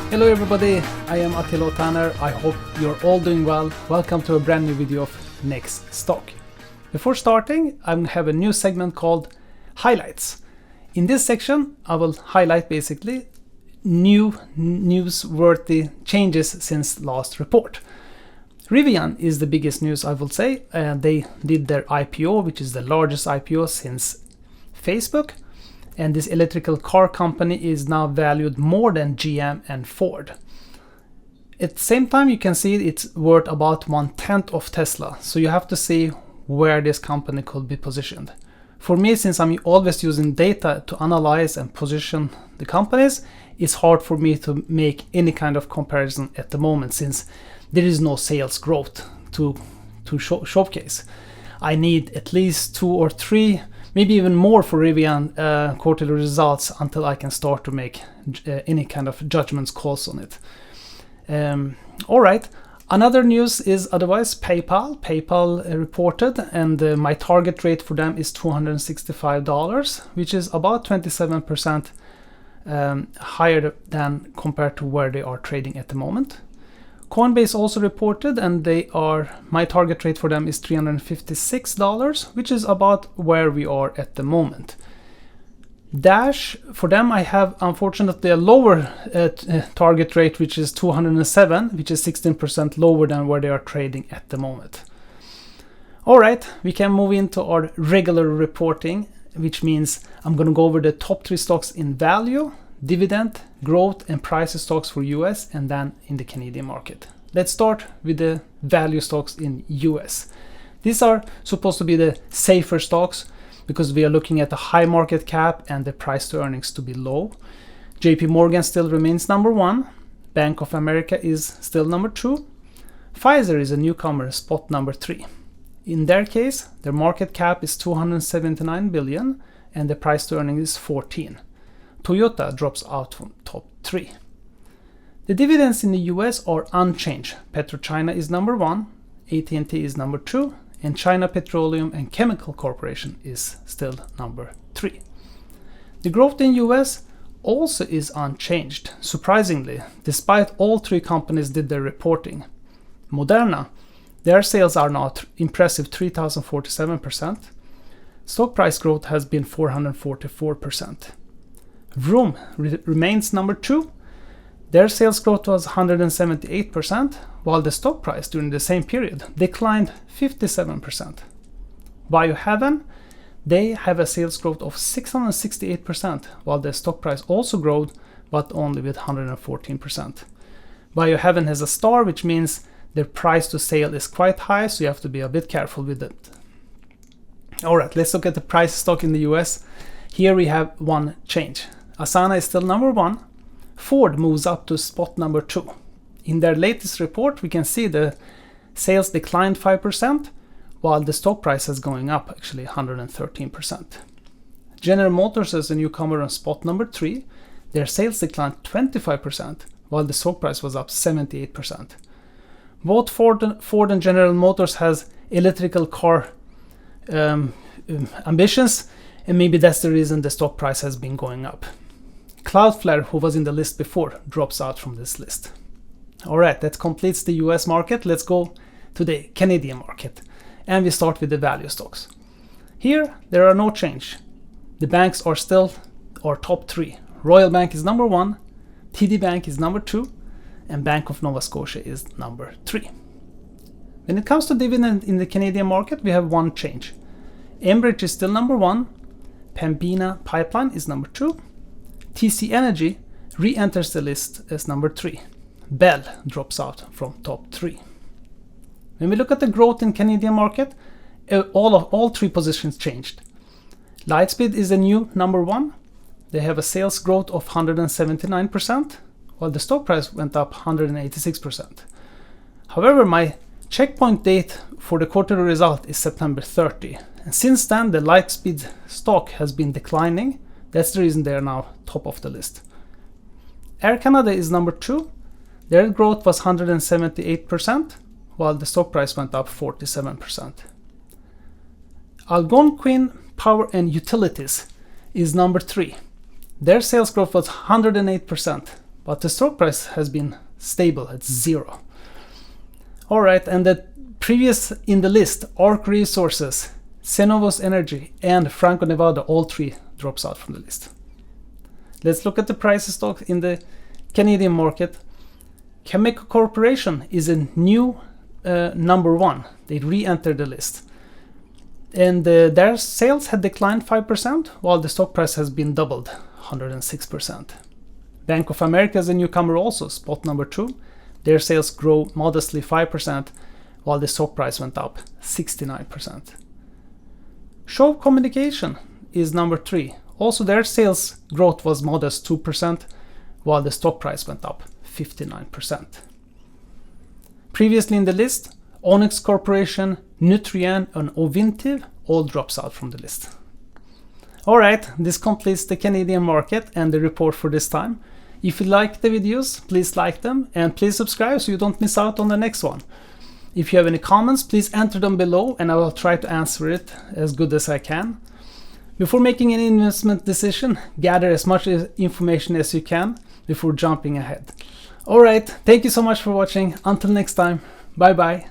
Hello everybody, I am Attila Tanner. I hope you're all doing well. Welcome to a brand new video of Next Stock. Before starting, I have a new segment called Highlights. In this section, I will highlight basically new newsworthy changes since last report. Rivian is the biggest news, I will say. They did their IPO, which is the largest IPO since Facebook. And this electrical car company is now valued more than GM and Ford. At the same time, you can see it's worth about 1/10 of Tesla. So you have to see where this company could be positioned. For me, since I'm always using data to analyze and position the companies, it's hard for me to make any kind of comparison at the moment since there is no sales growth to showcase. I need at least 2 or 3, maybe even more for Rivian quarterly results until I can start to make any kind of judgments calls on it. All right. Another news is otherwise PayPal. PayPal reported, and my target rate for them is $265, which is about 27% higher than compared to where they are trading at the moment. Coinbase also reported, and my target rate for them is $356, which is about where we are at the moment. Dash, for them I have unfortunately a lower target rate, which is 207, which is 16% lower than where they are trading at the moment. All right, we can move into our regular reporting, which means I'm going to go over the top 3 stocks in value, dividend, growth, and Pricey stocks for US and then in the Canadian market. Let's start with the value stocks in US. These are supposed to be the safer stocks because we are looking at the high market cap and the price to earnings to be low. JP Morgan still remains number 1. Bank of America is still number 2. Pfizer is a newcomer, spot number 3. In their case, their market cap is 279 billion and the price to earnings is 14. Toyota drops out from top 3. The dividends in the US are unchanged. Petro China is number 1, AT&T is number 2, and China Petroleum and Cameco Corporation is still number 3. The growth in US also is unchanged, surprisingly, despite all 3 companies did their reporting. Moderna, their sales are now impressive 3,047%. Stock price growth has been 444%. Vroom remains number 2. Their sales growth was 178%, while the stock price during the same period declined 57%. Biohaven, they have a sales growth of 668%, while the stock price also growed, but only with 114%. Biohaven has a star, which means their price to sale is quite high, so you have to be a bit careful with it. All right, let's look at the price stock in the US. Here we have one change. Asana is still number 1. Ford moves up to spot number 2. In their latest report, we can see the sales declined 5%, while the stock price is going up actually 113%. General Motors is a newcomer on spot number 3. Their sales declined 25%, while the stock price was up 78%. Both Ford and General Motors has electrical car ambitions, and maybe that's the reason the stock price has been going up. Cloudflare, who was in the list before, drops out from this list. All right, that completes the US market. Let's go to the Canadian market. And we start with the value stocks. Here, there are no change. The banks are still our top 3. Royalbank is number 1, TD Bank is number 2, and Bank of Nova Scotia is number 3. When it comes to dividend in the Canadian market, we have one change. Enbridge is still number 1, Pembina Pipeline is number 2, TC Energy re-enters the list as number 3. Bell drops out from top 3. When we look at the growth in Canadian market, all 3 positions changed. Lightspeed is a new number 1. They have a sales growth of 179%, while the stock price went up 186%. However, my checkpoint date for the quarterly result is September 30. And since then, the Lightspeed stock has been declining. That's the reason they are now top of the list. Air Canada is number 2. Their growth was 178%, while the stock price went up 47%. Algonquin Power and Utilities is number 3. Their sales growth was 108%, but the stock price has been stable at 0. All right, and the previous in the list, ARC Resources, Cenovus Energy, and Franco Nevada, all 3 drops out from the list. Let's look at the price stock in the Canadian market. Cameco Corporation is a new number 1. They re-entered the list. And their sales had declined 5%, while the stock price has been doubled, 106%. Bank of America is a newcomer also, spot number 2. Their sales grow modestly 5%, while the stock price went up 69%. Show Communication is number 3. Also their sales growth was modest 2%, while the stock price went up 59%. Previously in the list, ONEX Corporation, Nutrien, and Ovintiv all drops out from the list. Alright, this completes the Canadian market and the report for this time. If you like the videos, please like them and please subscribe so you don't miss out on the next one. If you have any comments, please enter them below and I will try to answer it as good as I can. Before making any investment decision, gather as much information as you can before jumping ahead. Alright, thank you so much for watching. Until next time, bye bye.